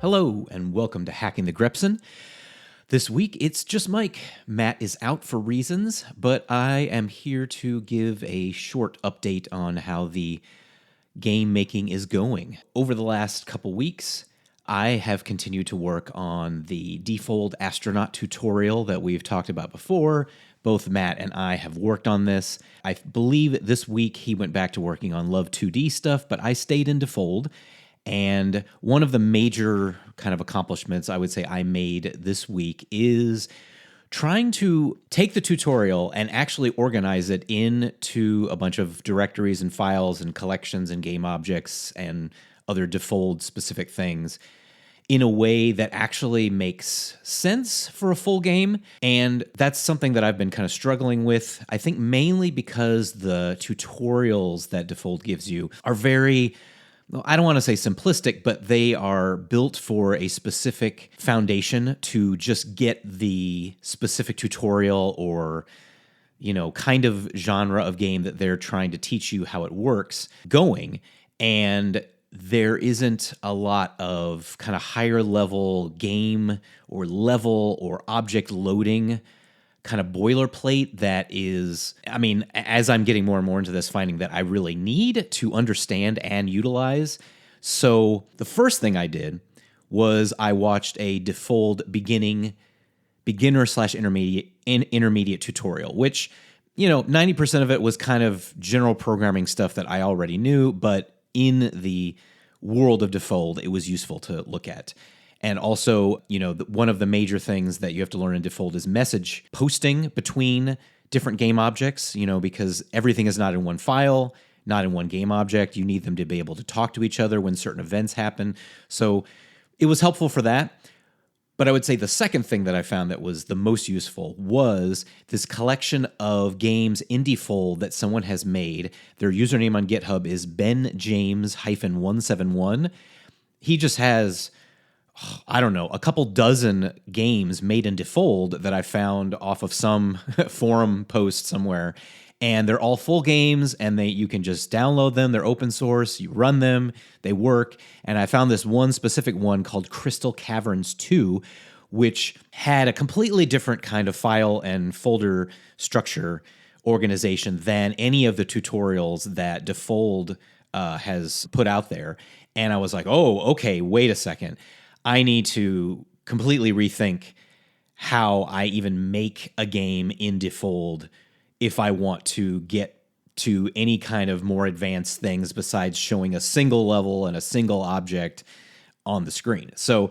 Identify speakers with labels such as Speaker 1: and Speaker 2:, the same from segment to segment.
Speaker 1: Hello, and welcome to Hacking the Grepson. This week, it's just Mike. Matt is out for reasons, but I am here to give a short update on how the game making is going. Over the last couple weeks, I have continued to work on the default astronaut tutorial that we've talked about before. Both Matt and I have worked on this. I believe this week he went back to working on Love 2D stuff, but I stayed in default. And one of the major kind of accomplishments I would say I made this week is trying to take the tutorial and actually organize it into a bunch of directories and files and collections and game objects and other default specific things in a way that actually makes sense for a full game. And that's something that I've been kind of struggling with, I think mainly because the tutorials that default gives you are very, I don't want to say simplistic, but they are built for a specific foundation to just get the specific tutorial or, kind of genre of game that they're trying to teach you how it works going. And there isn't a lot of kind of higher level game or level or object loading kind of boilerplate that is, as I'm getting more and more into this, finding that I really need to understand and utilize. So the first thing I did was I watched a default beginner/intermediate tutorial, which, 90% of it was kind of general programming stuff that I already knew, but in the world of default, it was useful to look at. And also, one of the major things that you have to learn in default is message posting between different game objects, because everything is not in one file, not in one game object. You need them to be able to talk to each other when certain events happen. So it was helpful for that. But I would say the second thing that I found that was the most useful was this collection of games in default that someone has made. Their username on GitHub is benjames-171. He just has, a couple dozen games made in default that I found off of some forum post somewhere. And they're all full games, and you can just download them. They're open source. You run them. They work. And I found this one specific one called Crystal Caverns 2, which had a completely different kind of file and folder structure organization than any of the tutorials that Defold has put out there. And I was like, oh, okay, wait a second. I need to completely rethink how I even make a game in default if I want to get to any kind of more advanced things besides showing a single level and a single object on the screen. So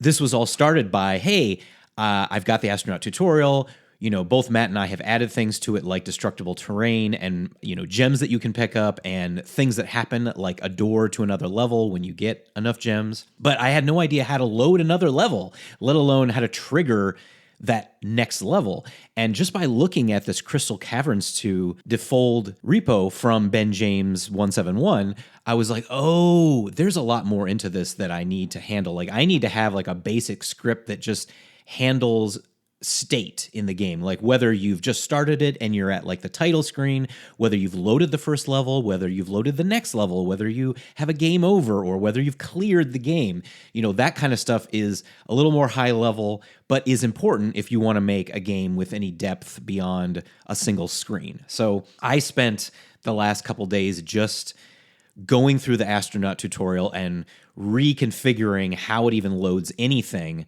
Speaker 1: this was all started by, hey, I've got the astronaut tutorial. Both Matt and I have added things to it like destructible terrain and, gems that you can pick up and things that happen like a door to another level when you get enough gems. But I had no idea how to load another level, let alone how to trigger that next level. And just by looking at this Crystal Caverns 2 default repo from benjames-171, I was like, oh, there's a lot more into this that I need to handle. Like I need to have like a basic script that just handles state in the game, like whether you've just started it and you're at like the title screen, whether you've loaded the first level, whether you've loaded the next level, whether you have a game over or whether you've cleared the game. That kind of stuff is a little more high level, but is important if you want to make a game with any depth beyond a single screen. So I spent the last couple days just going through the astronaut tutorial and reconfiguring how it even loads anything.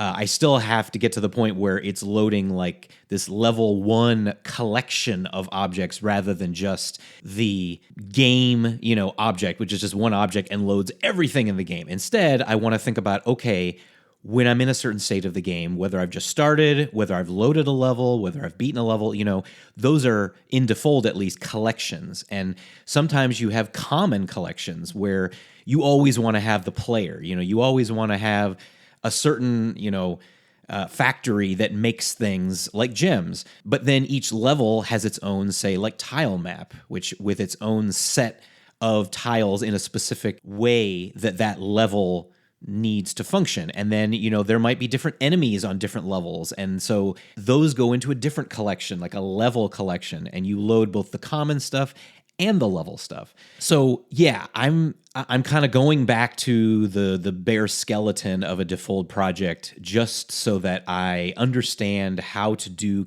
Speaker 1: I still have to get to the point where it's loading like this level 1 collection of objects rather than just the game, object, which is just one object and loads everything in the game. Instead, I want to think about, okay, when I'm in a certain state of the game, whether I've just started, whether I've loaded a level, whether I've beaten a level, those are in default at least collections. And sometimes you have common collections where you always want to have the player, you always want to have a certain, factory that makes things like gems. But then each level has its own, say, like tile map, which with its own set of tiles in a specific way that level needs to function. And then, there might be different enemies on different levels. And so those go into a different collection, like a level collection. And you load both the common stuff and the level stuff. So yeah, I'm kind of going back to the bare skeleton of a defold project just so that I understand how to do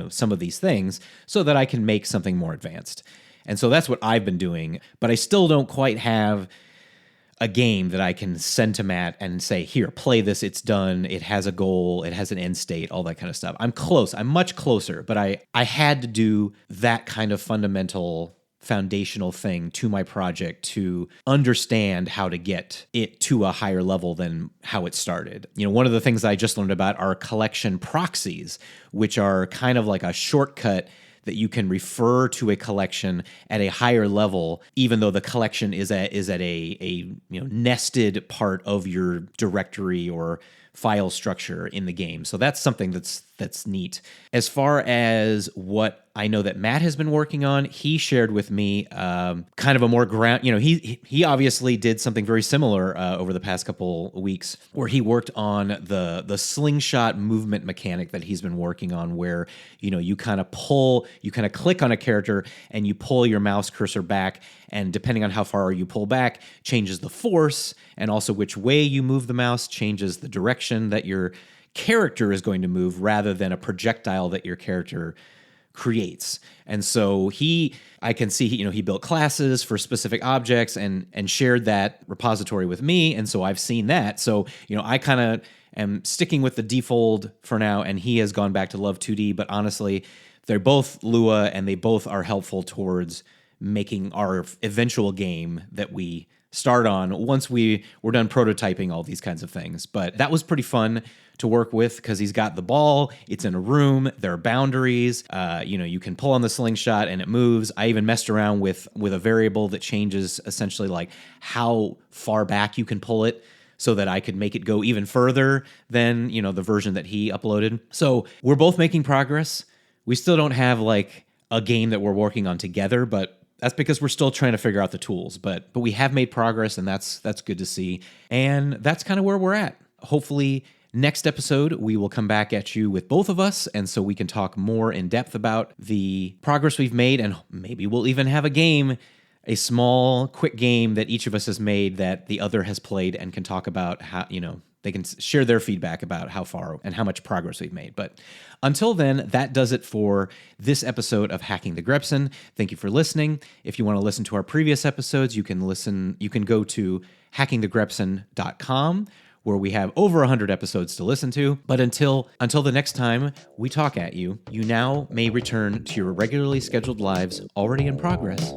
Speaker 1: some of these things so that I can make something more advanced. And so that's what I've been doing, but I still don't quite have a game that I can send to Matt and say, here, play this, it's done, it has a goal, it has an end state, all that kind of stuff. I'm close, I'm much closer, but I had to do that kind of fundamental foundational thing to my project to understand how to get it to a higher level than how it started. One of the things I just learned about are collection proxies, which are kind of like a shortcut that you can refer to a collection at a higher level, even though the collection is at a nested part of your directory or file structure in the game. So that's something that's neat. As far as what I know that Matt has been working on, he shared with me kind of a more ground. He obviously did something very similar over the past couple of weeks, where he worked on the slingshot movement mechanic that he's been working on, where you kind of click on a character and you pull your mouse cursor back, and depending on how far you pull back, changes the force, and also which way you move the mouse changes the direction that your character is going to move, rather than a projectile that your character creates. And so I can see he built classes for specific objects and shared that repository with me, and so I've seen that. So I kind of am sticking with the default for now, and he has gone back to Love 2D. But honestly, they're both Lua, and they both are helpful towards making our eventual game that we start on once we're done prototyping all these kinds of things. But that was pretty fun to work with because he's got the ball, it's in a room, there are boundaries, you can pull on the slingshot and it moves. I even messed around with a variable that changes essentially like how far back you can pull it, so that I could make it go even further than the version that he uploaded. So we're both making progress. We still don't have like a game that we're working on together, but that's because we're still trying to figure out the tools. But we have made progress, and that's good to see. And that's kind of where we're at. Hopefully next episode, we will come back at you with both of us, and so we can talk more in depth about the progress we've made, and maybe we'll even have a small, quick game that each of us has made that the other has played and can talk about how, they can share their feedback about how far and how much progress we've made. But until then, that does it for this episode of Hacking the Grepson. Thank you for listening. If you want to listen to our previous episodes, you can go to hackingthegrepson.com, where we have over 100 episodes to listen to. But until the next time we talk at you, you now may return to your regularly scheduled lives already in progress.